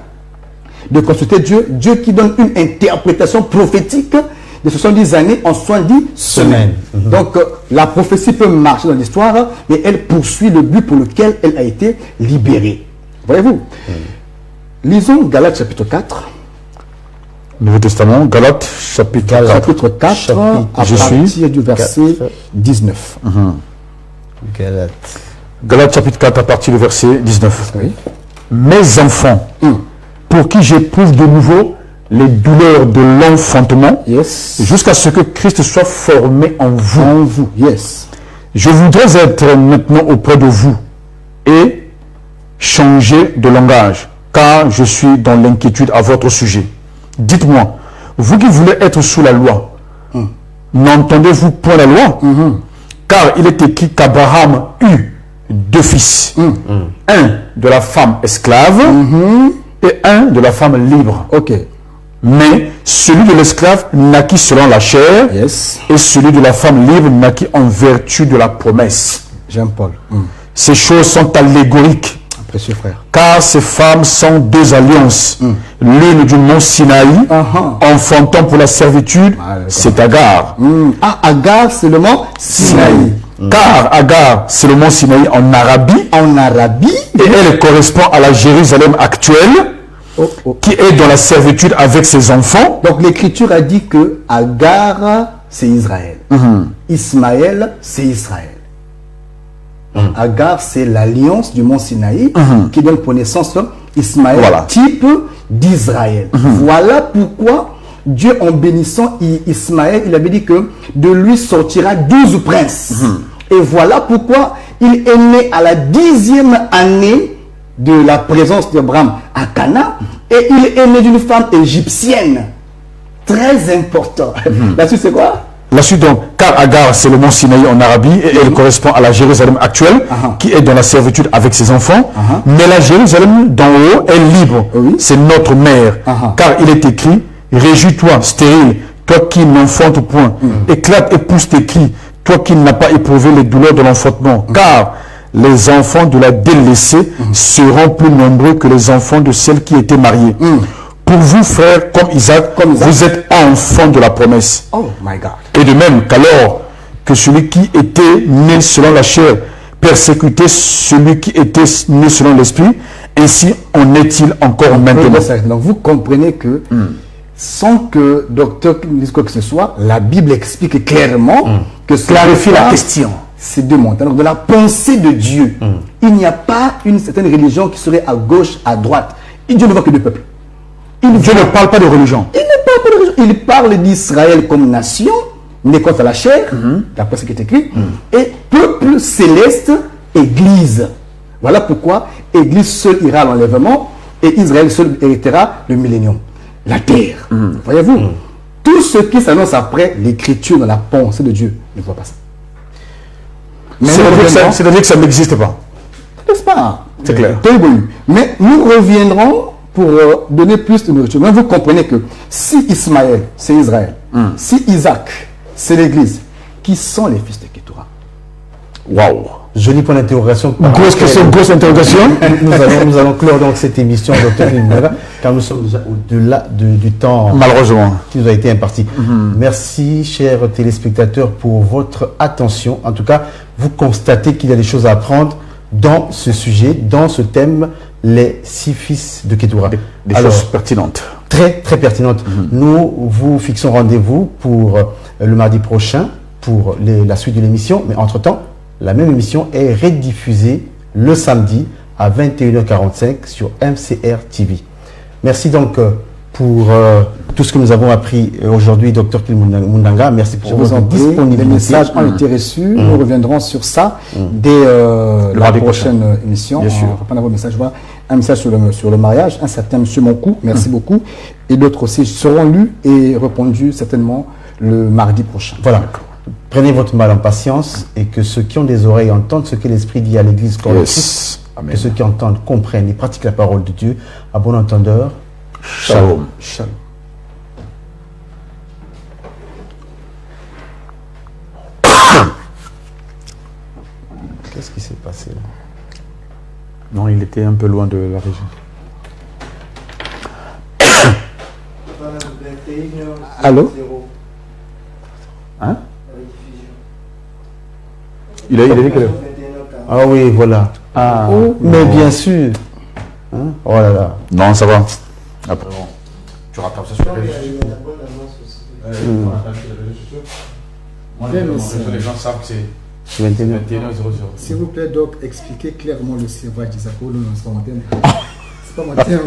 de consulter Dieu. Dieu qui donne une interprétation prophétique de 70 années en 70 semaines. Donc, la prophétie peut marcher dans l'histoire, mais elle poursuit le but pour lequel elle a été libérée. Voyez-vous? Lisons Galates chapitre 4. Nouveau Testament, Galates chapitre 4. Chapitre 4, à partir du verset 19. Galates chapitre 4 à partir du verset 19. Oui. Mes enfants, pour qui j'éprouve de nouveau les douleurs de l'enfantement, jusqu'à ce que Christ soit formé en vous. En vous, Je voudrais être maintenant auprès de vous et changer de langage, car je suis dans l'inquiétude à votre sujet. Dites-moi, vous qui voulez être sous la loi, n'entendez-vous point la loi? Car il est écrit qu'Abraham eut 2 fils, un de la femme esclave et un de la femme libre. Ok. Mais celui de l'esclave naquit selon la chair, et celui de la femme libre naquit en vertu de la promesse. Jean-Paul. Ces choses sont allégoriques. Précieux frère. Car ces femmes sont 2 alliances. L'une du mont Sinaï, enfantant pour la servitude, c'est Agar. Agar, c'est le mont Sinaï. Car Agar, c'est le mont Sinaï en Arabie. Et elle correspond à la Jérusalem actuelle, qui est dans la servitude avec ses enfants. Donc l'Écriture a dit que Agar, c'est Israël. Ismaël, c'est Israël. Agar, c'est l'alliance du mont Sinaï qui donne pour naissance Ismaël, type d'Israël. Voilà pourquoi Dieu, en bénissant Ismaël, il avait dit que de lui sortira 12 princes. Et voilà pourquoi il est né à la 10e année de la présence d'Abraham à Cana, et il est né d'une femme égyptienne. Très important. La suite, c'est quoi? La suite donc, car Agar c'est le mont Sinaï en Arabie et elle correspond à la Jérusalem actuelle qui est dans la servitude avec ses enfants. Mais la Jérusalem d'en haut est libre. C'est notre mère. Car il est écrit, réjouis-toi, stérile, toi qui n'enfantes point. Éclate et pousse tes cris, toi qui n'as pas éprouvé les douleurs de l'enfantement. Car les enfants de la délaissée seront plus nombreux que les enfants de celles qui étaient mariées. Pour vous, frères, comme Isaac, vous êtes enfants de la promesse. Oh my God. Et de même qu'alors que celui qui était né selon la chair persécutait celui qui était né selon l'esprit, ainsi en est-il encore maintenant. Donc vous comprenez que sans que docteur dise quoi que ce soit, la Bible explique clairement que clarifie la question. C'est deux montagnes. Donc de la pensée de Dieu, il n'y a pas une certaine religion qui serait à gauche, à droite. Et Dieu ne voit que deux peuples. Dieu ne parle pas de religion. Il ne parle pas de religion. Il parle d'Israël comme nation, né contre la chair, d'après ce qui est écrit, et peuple céleste, église. Voilà pourquoi église seule ira à l'enlèvement et Israël seul héritera le millénium. La terre. Voyez-vous, tout ce qui s'annonce après l'écriture dans la pensée de Dieu ne voit pas ça. C'est-à-dire que ça n'existe pas. N'est-ce pas? C'est clair. Mais nous reviendrons pour donner plus de nourriture. Mais vous comprenez que si Ismaël, c'est Israël, si Isaac, c'est l'Église, qui sont les fils de Ketura? Waouh! Joli point d'interrogation. Grosse question, grosse interrogation. Nous allons clore donc cette émission, Dr. Limera, car nous sommes déjà au-delà du temps malheureusement qui nous a été imparti. Merci, chers téléspectateurs, pour votre attention. En tout cas, vous constatez qu'il y a des choses à apprendre dans ce sujet, dans ce thème, les 6 fils de Ketura. Des choses pertinentes. Très, très pertinentes. Nous vous fixons rendez-vous pour le mardi prochain pour la suite de l'émission. Mais entre-temps, la même émission est rediffusée le samedi à 21h45 sur MCR TV. Merci donc pour tout ce que nous avons appris aujourd'hui, Dr. Mundanga. Merci pour votre disponibilité. Les messages ont été reçus. Nous reviendrons sur ça dès la prochaine émission. Bien sûr. On va prendre un message. Voilà. Un message sur le mariage. Un certain monsieur Monkou, merci beaucoup. Et d'autres aussi seront lus et répondus certainement le mardi prochain. Voilà. Prenez votre mal en patience et que ceux qui ont des oreilles entendent ce que l'Esprit dit à l'Église. Que ceux qui entendent comprennent et pratiquent la parole de Dieu. À bon entendeur. Shalom. Shalom. Qu'est-ce qui s'est passé là? Non, il était un peu loin de la région. Allô? Hein? Il a dit que... Ah oui, voilà. Ah, mais bien sûr. Hein? Oh là là. Non, ça va. Après, bon. Tu rattrapes ça sur les réseaux sociaux. Les gens savent que c'est 21h00. S'il vous plaît, Doc, expliquez clairement le servage d'Isaac. C'est pas mon thème. C'est pas mon thème.